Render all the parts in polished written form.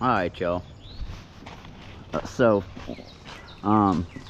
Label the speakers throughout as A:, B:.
A: Alright, y'all. So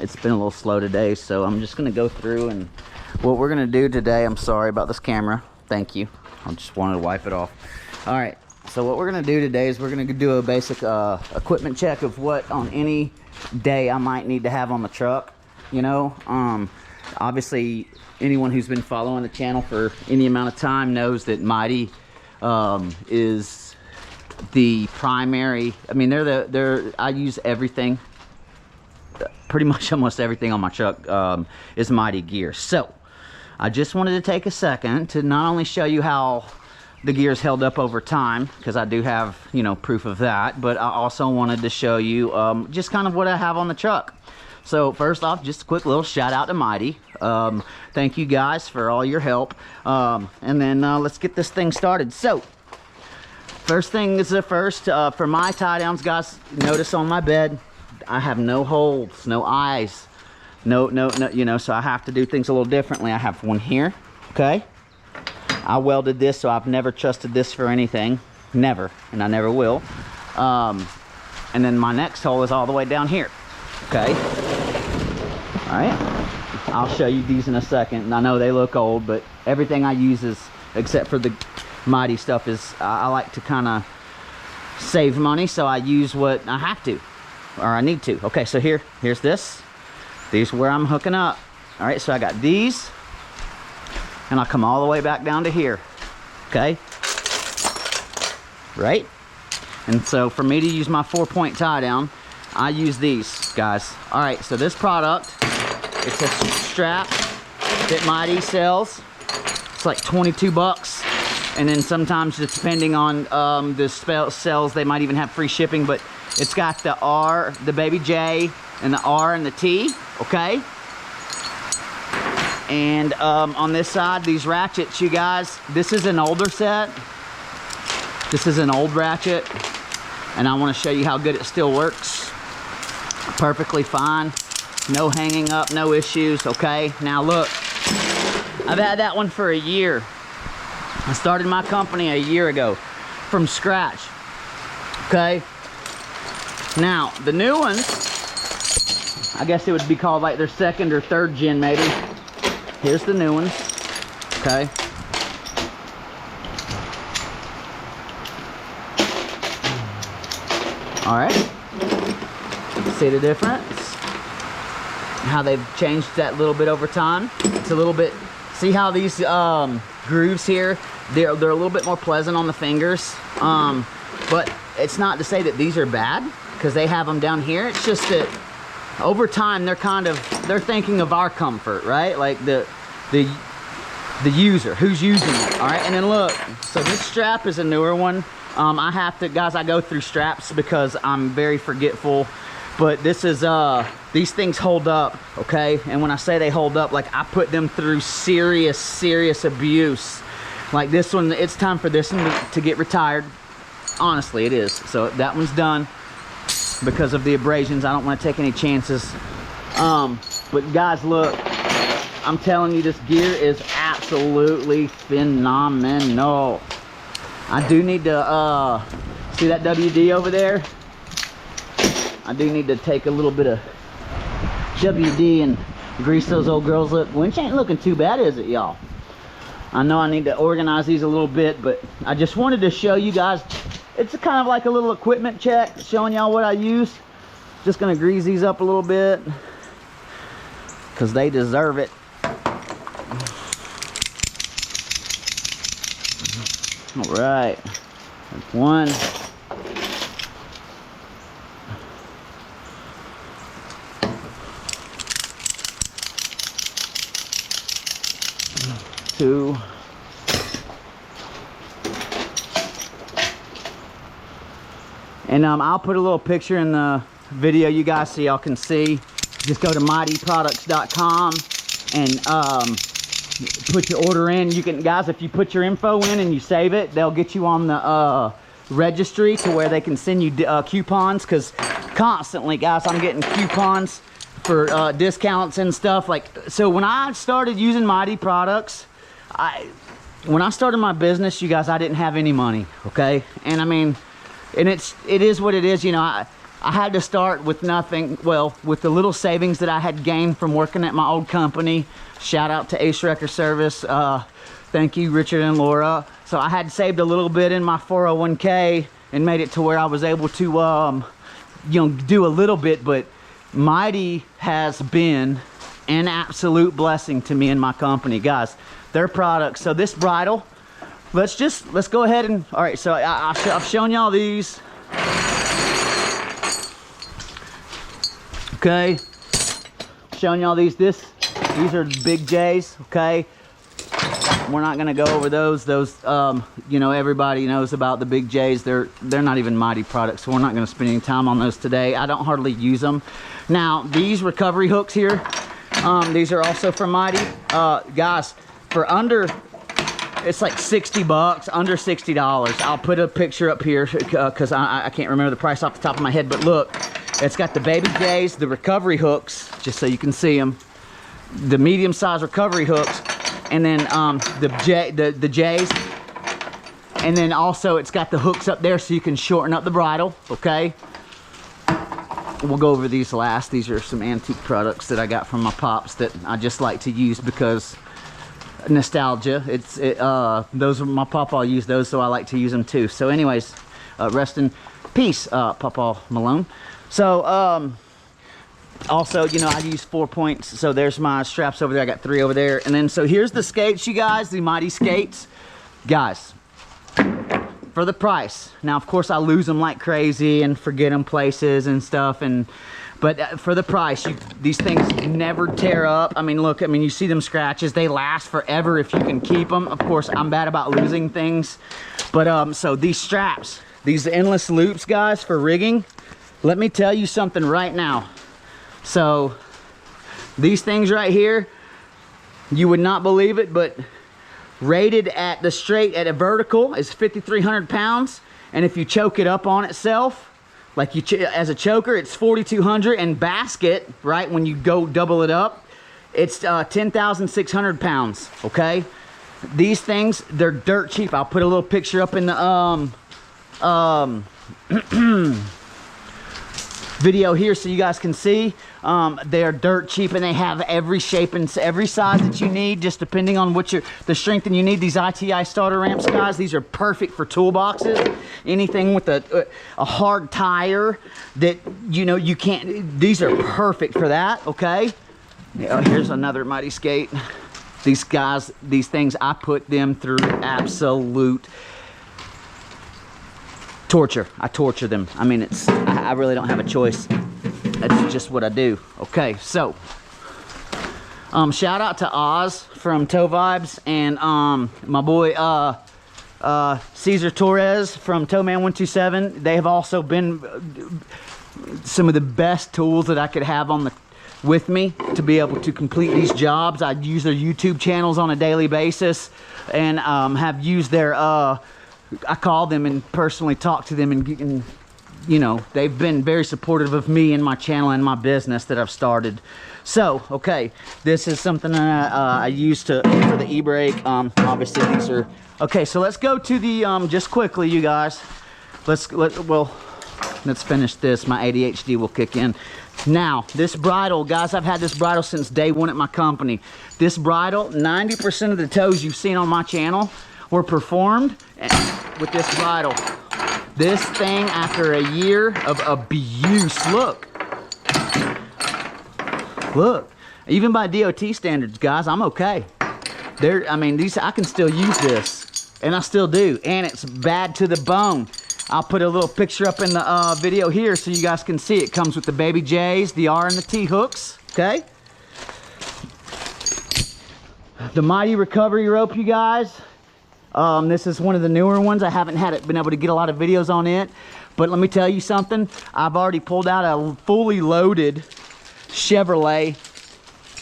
A: it's been a little slow today, so I'm just gonna go through, and what we're gonna do today, I'm sorry about this camera, thank you, I just wanted to wipe it off. All right, so what we're gonna do today is we're gonna do a basic equipment check of what on any day I might need to have on the truck. You know, obviously anyone who's been following the channel for any amount of time knows that Mighty is the primary. I mean, I use everything, pretty much almost everything on my truck is Mighty gear. So I just wanted to take a second to not only show you how the gear's held up over time, because I do have, you know, proof of that, but I also wanted to show you just kind of what I have on the truck. So first off, just a quick little shout out to Mighty. Thank you guys for all your help, and then let's get this thing started. So first thing is the first, for my tie downs, guys, notice on my bed I have no holes, no eyes, no, you know, so I have to do things a little differently. I have one here, okay? I welded this, so I've never trusted this for anything, never, and I never will. And then my next hole is all the way down here, okay? All right, I'll show you these in a second, and I know they look old, but everything I use is, except for the Mighty stuff, is I like to kind of save money, so I use what I have to, or I need to. Okay, so here's this. These are where I'm hooking up. All right, so I got these, and I'll come all the way back down to here, okay? Right? And so for me to use my 4-point tie down, I use these, guys. All right, so this product, it's a strap that Mighty sells. It's like 22 bucks. And then sometimes, just depending on the cells, they might even have free shipping, but it's got the R, the baby J, and the R and the T, okay? And on this side, these ratchets, you guys, this is an older set. This is an old ratchet, and I want to show you how good it still works. Perfectly fine, no hanging up, no issues, okay? Now look, I've had that one for a year. I started my company a year ago from scratch, okay? Now, the new ones, I guess it would be called like their second or third gen maybe. Here's the new ones, okay? All right, see the difference? How they've changed that little bit over time. It's a little bit, see how these grooves here, they're a little bit more pleasant on the fingers, but it's not to say that these are bad because they have them down here. It's just that over time they're thinking of our comfort, right? Like the user who's using it. All right, and then look, so this strap is a newer one. I have to, guys, I go through straps because I'm very forgetful, but this is these things hold up, okay? And when I say they hold up, like I put them through serious abuse. Like this one, it's time for this one to get retired. Honestly, it is. So that one's done because of the abrasions. I don't want to take any chances. But guys, look, I'm telling you, this gear is absolutely phenomenal. I do need to see that WD over there. I do need to take a little bit of WD and grease those old girls. Look, Winch ain't looking too bad, is it, y'all? I know I need to organize these a little bit, but I just wanted to show you guys. It's kind of like a little equipment check, showing y'all what I use. Just gonna grease these up a little bit because they deserve it. All right, that's one. Two. And I'll put a little picture in the video, you guys, so y'all can see. Just go to mightyproducts.com and put your order in. You can, guys, if you put your info in and you save it, they'll get you on the registry to where they can send you coupons, because constantly, guys, I'm getting coupons for discounts and stuff. Like, so when I started using Mighty products, when I started my business, you guys, I didn't have any money, okay? And I mean, and it is what it is. You know, I had to start with nothing. Well, with the little savings that I had gained from working at my old company. Shout out to Ace Wrecker Service. Thank you, Richard and Laura. So I had saved a little bit in my 401k and made it to where I was able to, you know, do a little bit. But Mighty has been an absolute blessing to me and my company, guys. Their products. So this Bridal, let's go ahead and, all right. So I've shown y'all these. Okay, showing y'all these. These are big J's. Okay, we're not gonna go over those. You know, everybody knows about the big J's. They're not even Mighty products, so we're not gonna spend any time on those today. I don't hardly use them. Now these recovery hooks here, these are also from Mighty. Guys, for under, it's like 60 bucks, under $60. I'll put a picture up here because I can't remember the price off the top of my head, but look. It's got the baby J's, the recovery hooks, just so you can see them, the medium-sized recovery hooks, and then the J's, and then also it's got the hooks up there so you can shorten up the bridle. Okay, we'll go over these last. These are some antique products that I got from my pops that I just like to use because nostalgia. Those are my papa used those, so I like to use them too. So anyways, rest in peace, Papa Malone. So also, you know, I use 4 points. So there's my straps over there. I got 3 over there. And then so here's the skates, you guys, the Mighty skates. Guys, for the price. Now, of course, I lose them like crazy and forget them places and stuff. But for the price, these things never tear up. I mean, look, I mean, you see them scratches. They last forever if you can keep them. Of course, I'm bad about losing things. But so these straps, these endless loops, guys, for rigging. Let me tell you something right now. So these things right here, you would not believe it, but rated at the straight at a vertical is 5,300 pounds. And if you choke it up on itself, like as a choker, it's 4,200. And basket, right, when you go double it up, it's 10,600 pounds. Okay, these things, they're dirt cheap. I'll put a little picture up in the video here so you guys can see. They are dirt cheap, and they have every shape and every size that you need, just depending on what the strength and you need. These ITI starter ramps, guys, these are perfect for toolboxes. Anything with a hard tire that, you know, you can't, these are perfect for that. Okay, here's another Mighty skate. These guys, these things, I put them through absolute torture. I torture them. I mean, I really don't have a choice. That's just what I do. Okay, so shout out to Oz from Tow Vibes, and my boy Cesar Torres from Towman 127. They have also been some of the best tools that I could have with me to be able to complete these jobs. I use their YouTube channels on a daily basis, and have used their I call them and personally talk to them, and you know, they've been very supportive of me and my channel and my business that I've started. So, okay, this is something that I use for the e-brake. Obviously, these are okay. So let's go to the just quickly, you guys. Let's finish this. My ADHD will kick in. Now, this Bridal, guys, I've had this Bridal since day one at my company. This Bridal, 90% of the tows you've seen on my channel were performed with this Bridal. This thing, after a year of abuse, look, even by DOT standards, guys, I'm okay. I mean, I can still use this, and I still do, and it's bad to the bone. I'll put a little picture up in the video here so you guys can see. It comes with the baby J's, the R and the T hooks, okay? The Mighty recovery rope, you guys. This is one of the newer ones. I haven't been able to get a lot of videos on it, but let me tell you something. I've already pulled out a fully loaded Chevrolet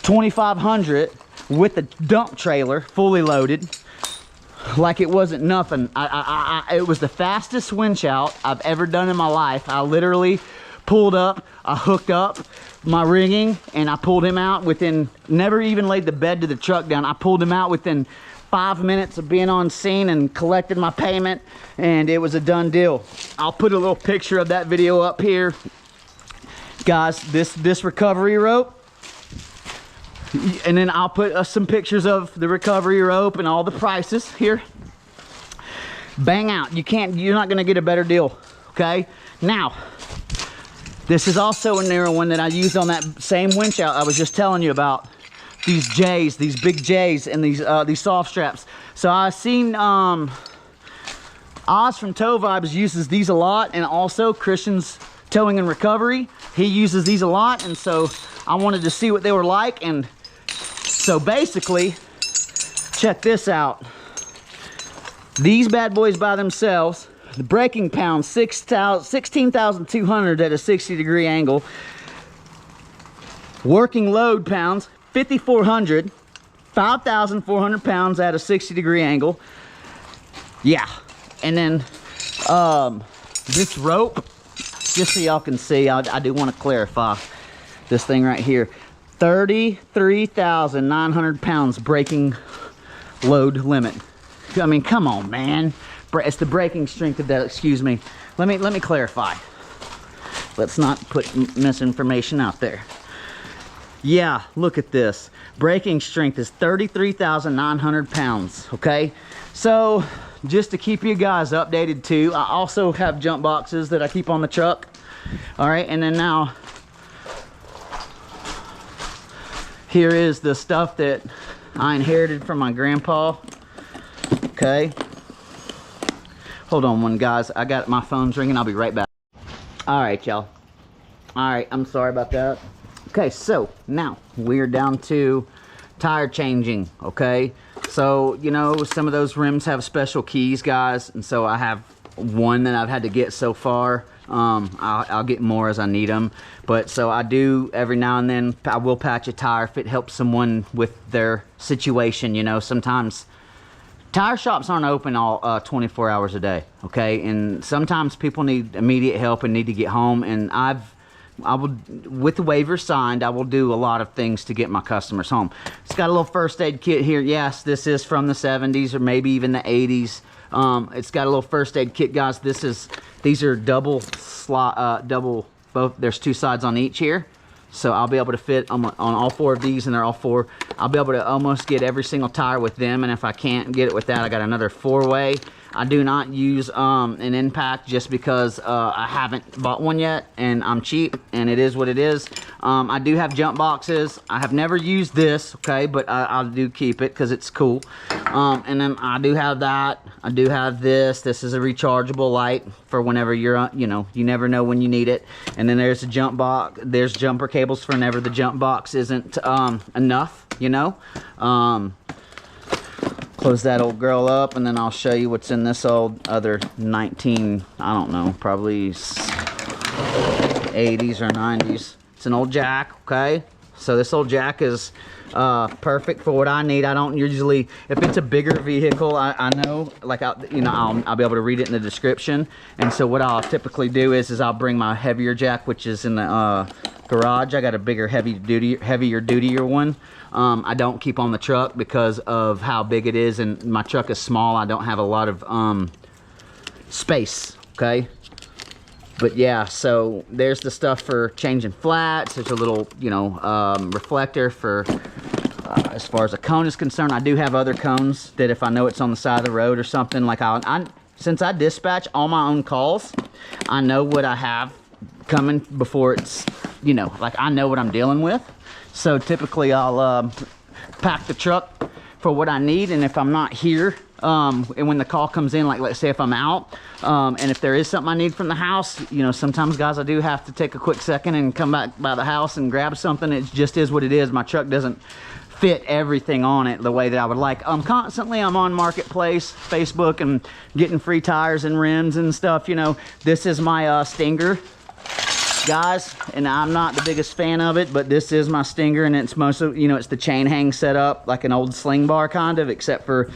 A: 2500 with a dump trailer, fully loaded, like it wasn't nothing. It was the fastest winch out I've ever done in my life. I literally pulled up, I hooked up my rigging, and I pulled him out within, never even laid the bed to the truck down. I pulled him out within 5 minutes of being on scene and collected my payment, and it was a done deal. I'll put a little picture of that video up here. Guys, this recovery rope, and then I'll put some pictures of the recovery rope and all the prices here. Bang out. You're not gonna get a better deal, okay? Now, this is also a narrow one that I used on that same winch out I was just telling you about. These J's, these big J's, and these soft straps. So I've seen Oz from Tow Vibes uses these a lot, and also Christian's Towing and Recovery, he uses these a lot, and so I wanted to see what they were like. And so basically, check this out. These bad boys by themselves, the braking pounds, 16,200 at a 60-degree angle. Working load pounds, 5,400, 5,400 pounds at a 60-degree angle. Yeah, and then this rope, just so y'all can see, I do want to clarify this thing right here. 33,900 pounds braking load limit. I mean, come on, man. It's the braking strength of that. Excuse me. Let me clarify. Let's not put misinformation out there. Yeah, look at this. Braking strength is 33,900 pounds, okay? So, just to keep you guys updated too, I also have jump boxes that I keep on the truck. All right, and then now, here is the stuff that I inherited from my grandpa, okay? Hold on one, guys. I got my phone's ringing. I'll be right back. All right, y'all. All right, I'm sorry about that. Okay, so now we're down to tire changing, okay? So, you know, some of those rims have special keys, guys, and so I have one that I've had to get so far. I'll get more as I need them, but so I do every now and then. I will patch a tire if it helps someone with their situation. You know, sometimes tire shops aren't open all 24 hours a day, okay? And sometimes people need immediate help and need to get home, and I will, with the waiver signed, I will do a lot of things to get my customers home. It's got a little first aid kit here. Yes, this is from the 70s or maybe even the 80s. It's got a little first aid kit, guys. These are double both. There's two sides on each here, so I'll be able to fit on all four of these, and they're all four. I'll be able to almost get every single tire with them, and if I can't get it with that, I got another 4-way. I do not use an impact just because I haven't bought one yet, and I'm cheap, and it is what it is. I do have jump boxes. I have never used this, okay, but I do keep it because it's cool. And then I do have that. I do have this. This is a rechargeable light for whenever you're, you know, you never know when you need it. And then there's a jump box. There's jumper cables for whenever the jump box isn't enough, you know. Close that old girl up, and then I'll show you what's in this old other 19, I don't know, probably 80s or 90s. It's an old jack, okay? So this old jack is perfect for what I need. I don't usually, if it's a bigger vehicle, I know, like, I'll be able to read it in the description. And so what I'll typically do is I'll bring my heavier jack, which is in the garage. I got a bigger, heavier dutier one. I don't keep on the truck because of how big it is, and my truck is small. I don't have a lot of space, okay? But yeah, so there's the stuff for changing flats. There's a little, you know, reflector for as far as a cone is concerned. I do have other cones that if I know it's on the side of the road or something, like since I dispatch all my own calls, I know what I have coming before it's, you know, like I know what I'm dealing with. So typically I'll pack the truck for what I need, and if I'm not here, and when the call comes in, like let's say if I'm out, and if there is something I need from the house, you know, sometimes, guys, I do have to take a quick second and come back by the house and grab something. It just is what it is. My truck doesn't fit everything on it the way that I would like. Constantly I'm on Marketplace, Facebook, and getting free tires and rims and stuff. You know, this is my Stinger, guys, and I'm not the biggest fan of it, but this is my Stinger, and it's mostly, you know, it's the chain hang set up like an old sling bar kind of, except for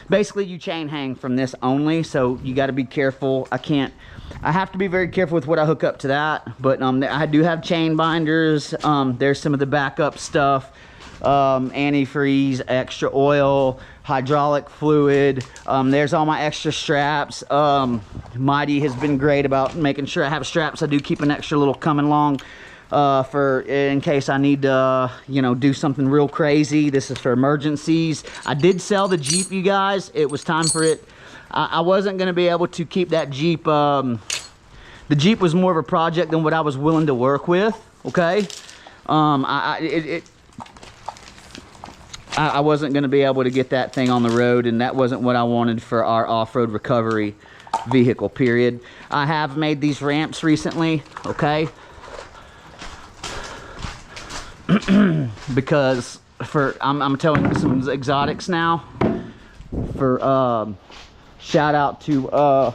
A: basically you chain hang from this only, so you got to be careful. I have to be very careful with what I hook up to that, but I do have chain binders. There's some of the backup stuff, antifreeze, extra oil, hydraulic fluid. There's all my extra straps. Mighty has been great about making sure I have straps. I do keep an extra little coming along for in case I need to, you know, do something real crazy. This is for emergencies. I did sell the Jeep, you guys. It was time for it. I wasn't going to be able to keep that Jeep. The Jeep was more of a project than what I was willing to work with. Okay. I wasn't going to be able to get that thing on the road, and that wasn't what I wanted for our off-road recovery vehicle, period. I have made these ramps recently, okay? Because I'm towing some exotics now. For shout out to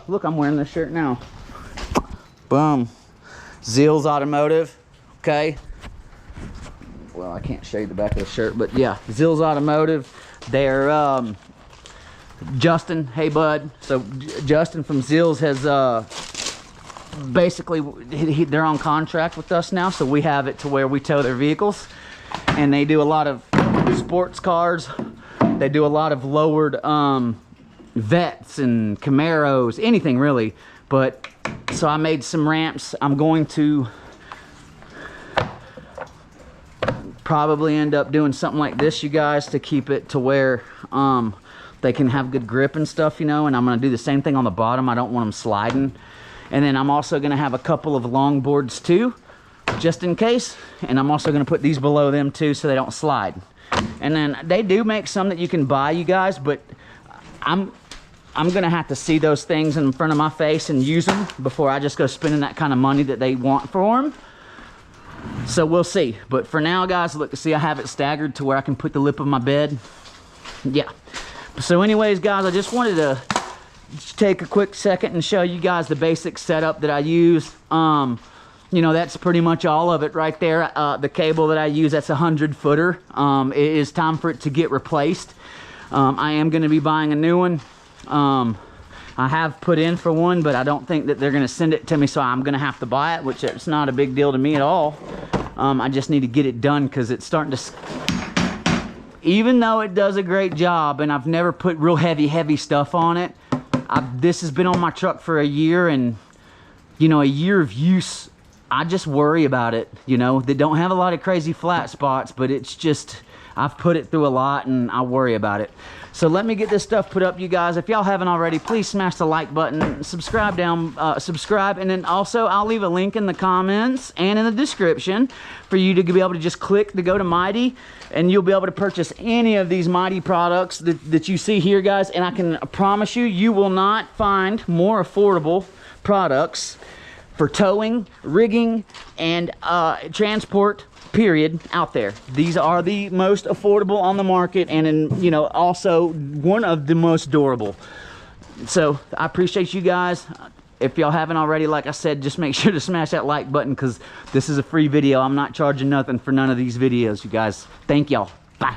A: look, I'm wearing this shirt now. Boom. Zill's Automotive, okay? Well, I can't show you the back of the shirt, but yeah, Zill's Automotive. They're Justin, hey bud. So Justin from Zill's has basically they're on contract with us now, so we have it to where we tow their vehicles, and they do a lot of sports cars. They do a lot of lowered Vets and Camaros, anything really. But so I made some ramps. I'm going to probably end up doing something like this, you guys, to keep it to where they can have good grip and stuff, you know. And I'm going to do the same thing on the bottom. I don't want them sliding. And then I'm also going to have a couple of long boards too, just in case. And I'm also going to put these below them too, so they don't slide. And then they do make some that you can buy, you guys, but I'm going to have to see those things in front of my face and use them before I just go spending that kind of money that they want for them. So we'll see. But for now, guys, look, see, I have it staggered to where I can put the lip of my bed. Yeah. So anyways, guys, I just wanted to take a quick second and show you guys the basic setup that I use. You know, that's pretty much all of it right there. The cable that I use, that's a 100-footer. It is time for it to get replaced. I am going to be buying a new one. I have put in for one, but I don't think that they're going to send it to me, so I'm going to have to buy it, which it's not a big deal to me at all. I just need to get it done because it's starting to... Even though it does a great job, and I've never put real heavy stuff on it, this has been on my truck for a year, and, you know, a year of use, I just worry about it, you know. They don't have a lot of crazy flat spots, but it's just... I've put it through a lot, and I worry about it. So let me get this stuff put up, you guys. If y'all haven't already, please smash the like button, subscribe, and then also I'll leave a link in the comments and in the description for you to be able to just click to go to Mighty, and you'll be able to purchase any of these Mighty products that you see here, guys. And I can promise you, you will not find more affordable products for towing, rigging, and transport, period, out there. These are the most affordable on the market, and you know, also one of the most durable. So I appreciate you guys. If y'all haven't already, like I said, just make sure to smash that like button, because this is a free video. I'm not charging nothing for none of these videos, you guys. Thank y'all. Bye.